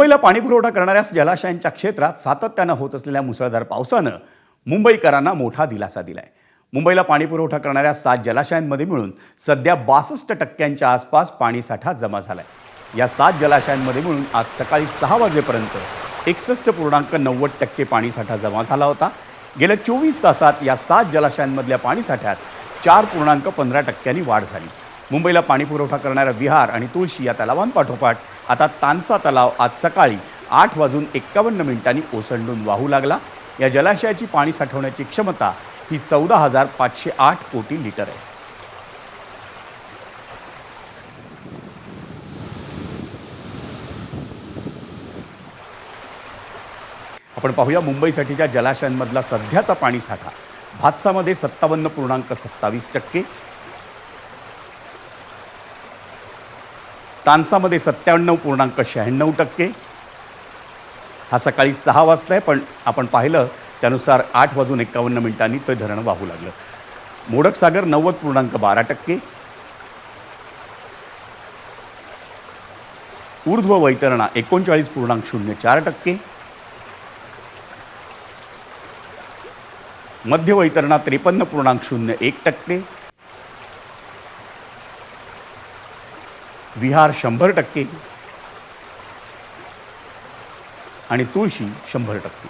मुंबईला पाणीपुरवठा करणाऱ्या जलाशयांच्या क्षेत्रात सातत्यानं होत असलेल्या मुसळधार पावसानं मुंबईकरांना मोठा दिलासा दिलाय। मुंबईला पाणीपुरवठा करणाऱ्या 7 जलाशयांमध्ये मिळून सध्या 62% आसपास पाणीसाठा जमा झालाय। या 7 जलाशयांमध्ये मिळून आज सकाळी 6 वाजेपर्यंत 61.90% पाणीसाठा जमा झाला होता। गेल्या 24 तासात या 7 जलाशयांमधल्या पाणीसाठ्यात 4.15% वाढ झाली। मुंबईला पाणीपुरवठा करणाऱ्या विहार आणि तुळशी या तलावांपाठोपाठ आता तानसा तलाव आज सकाळी 8:51 ओसंडून वाहू लागला। या जलाशयाची पाणी साठवण्याची क्षमता ही 14,508 कोटी लिटर आहे। आपण पाहूया मुंबईसाठीच्या जलाशयांमधला सध्याचा पाणीसाठा। भातसामध्ये 57.27%, तानसामध्ये 97.96%। हा सकाळी 6 वाजता आहे, पण आपण पाहिलं त्यानुसार 8:51 ते धरण वाहू लागलं। मोडकसागर 90.12%, ऊर्ध्व वैतरणा 39.04%, मध्य वैतरणा 53.01%, विहार 100% आणि तुळशी 100%।